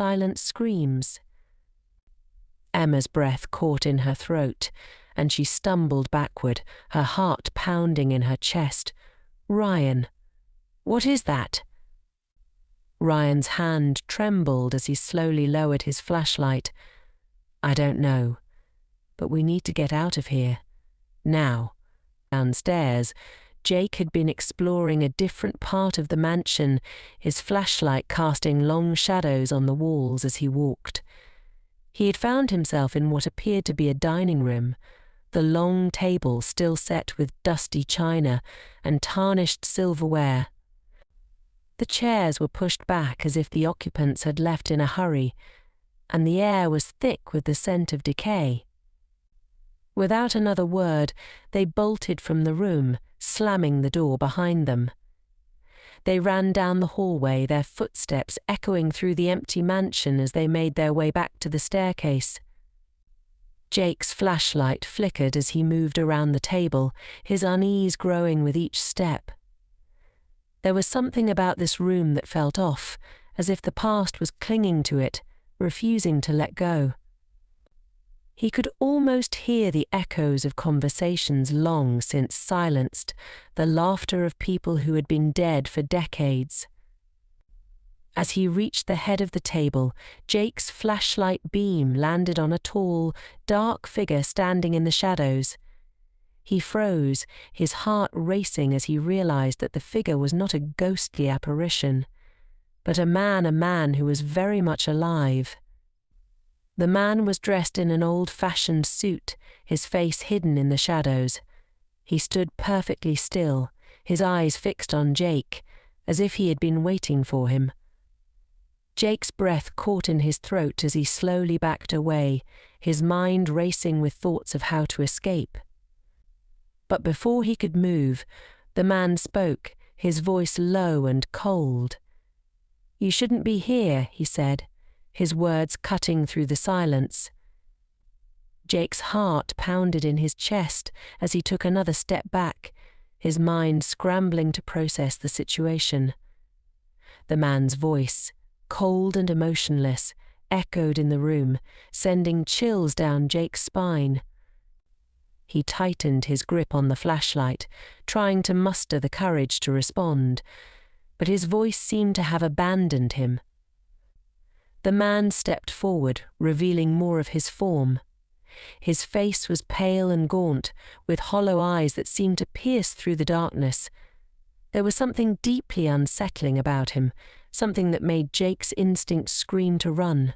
silent screams. Emma's breath caught in her throat, and she stumbled backward, her heart pounding in her chest. "Ryan, what is that?" Ryan's hand trembled as he slowly lowered his flashlight. "I don't know, but we need to get out of here. Now." Downstairs, Jake had been exploring a different part of the mansion, his flashlight casting long shadows on the walls as he walked. He had found himself in what appeared to be a dining room, the long table still set with dusty china and tarnished silverware. The chairs were pushed back as if the occupants had left in a hurry, and the air was thick with the scent of decay. Without another word, they bolted from the room, slamming the door behind them. They ran down the hallway, their footsteps echoing through the empty mansion as they made their way back to the staircase. Jake's flashlight flickered as he moved around the table, his unease growing with each step. There was something about this room that felt off, as if the past was clinging to it, refusing to let go. He could almost hear the echoes of conversations long since silenced, the laughter of people who had been dead for decades. As he reached the head of the table, Jake's flashlight beam landed on a tall, dark figure standing in the shadows. He froze, his heart racing as he realized that the figure was not a ghostly apparition, but a man who was very much alive. The man was dressed in an old-fashioned suit, his face hidden in the shadows. He stood perfectly still, his eyes fixed on Jake, as if he had been waiting for him. Jake's breath caught in his throat as he slowly backed away, his mind racing with thoughts of how to escape. But before he could move, the man spoke, his voice low and cold. "You shouldn't be here," he said, his words cutting through the silence. Jake's heart pounded in his chest as he took another step back, his mind scrambling to process the situation. The man's voice, cold and emotionless, echoed in the room, sending chills down Jake's spine. He tightened his grip on the flashlight, trying to muster the courage to respond, but his voice seemed to have abandoned him. The man stepped forward, revealing more of his form. His face was pale and gaunt, with hollow eyes that seemed to pierce through the darkness. There was something deeply unsettling about him, something that made Jake's instincts scream to run.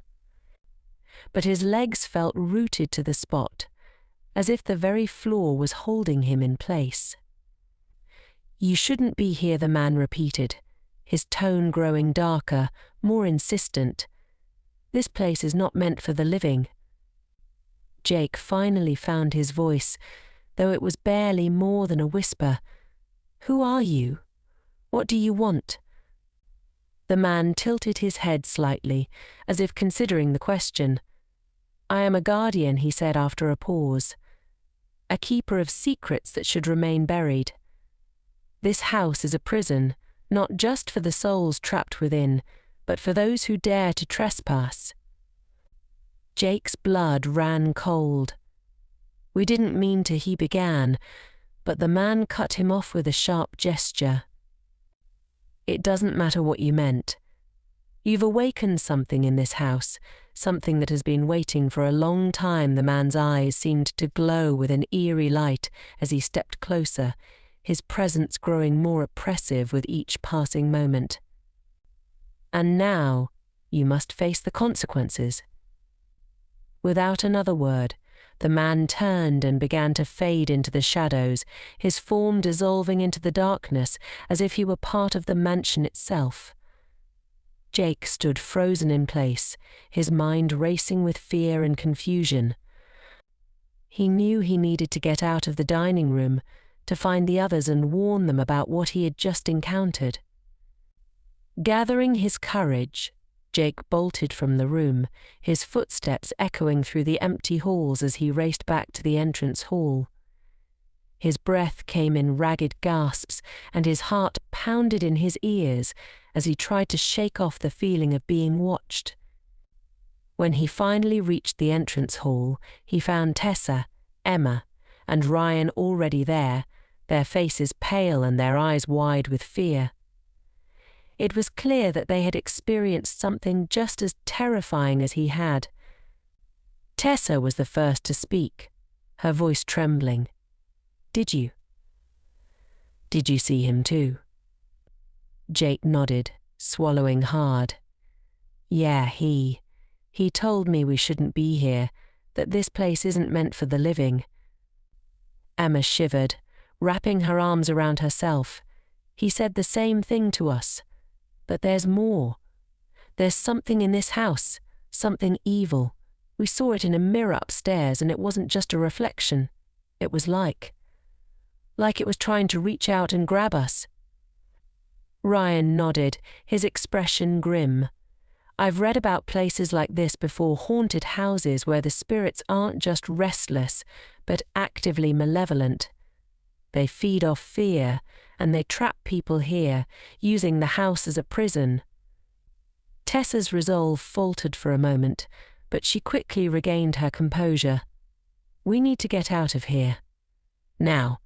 But his legs felt rooted to the spot, as if the very floor was holding him in place. "You shouldn't be here," the man repeated, his tone growing darker, more insistent. "This place is not meant for the living." Jake finally found his voice, though it was barely more than a whisper. "Who are you? What do you want?" The man tilted his head slightly, as if considering the question. "I am a guardian," he said after a pause. "A keeper of secrets that should remain buried. This house is a prison, not just for the souls trapped within, but for those who dare to trespass." Jake's blood ran cold. "We didn't mean to," he began, but the man cut him off with a sharp gesture. "It doesn't matter what you meant. You've awakened something in this house, something that has been waiting for a long time." The man's eyes seemed to glow with an eerie light as he stepped closer, his presence growing more oppressive with each passing moment. "And now, you must face the consequences." Without another word, the man turned and began to fade into the shadows, his form dissolving into the darkness as if he were part of the mansion itself. Jake stood frozen in place, his mind racing with fear and confusion. He knew he needed to get out of the dining room, to find the others and warn them about what he had just encountered. Gathering his courage, Jake bolted from the room, his footsteps echoing through the empty halls as he raced back to the entrance hall. His breath came in ragged gasps, and his heart pounded in his ears as he tried to shake off the feeling of being watched. When he finally reached the entrance hall, he found Tessa, Emma, and Ryan already there, their faces pale and their eyes wide with fear. It was clear that they had experienced something just as terrifying as he had. Tessa was the first to speak, her voice trembling. Did you see him too?" Jake nodded, swallowing hard. "Yeah, he told me we shouldn't be here, that this place isn't meant for the living." Emma shivered, wrapping her arms around herself. "He said the same thing to us. But there's more. There's something in this house, something evil. We saw it in a mirror upstairs, and it wasn't just a reflection. It was like it was trying to reach out and grab us." Ryan nodded, his expression grim. "I've read about places like this before, haunted houses where the spirits aren't just restless, but actively malevolent. They feed off fear, and they trap people here, using the house as a prison." Tessa's resolve faltered for a moment, but she quickly regained her composure. "We need to get out of here. Now."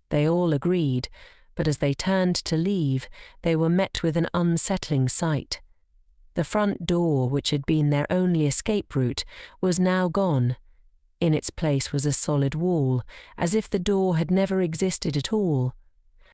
They all agreed, but as they turned to leave, they were met with an unsettling sight. The front door, which had been their only escape route, was now gone. In its place was a solid wall, as if the door had never existed at all.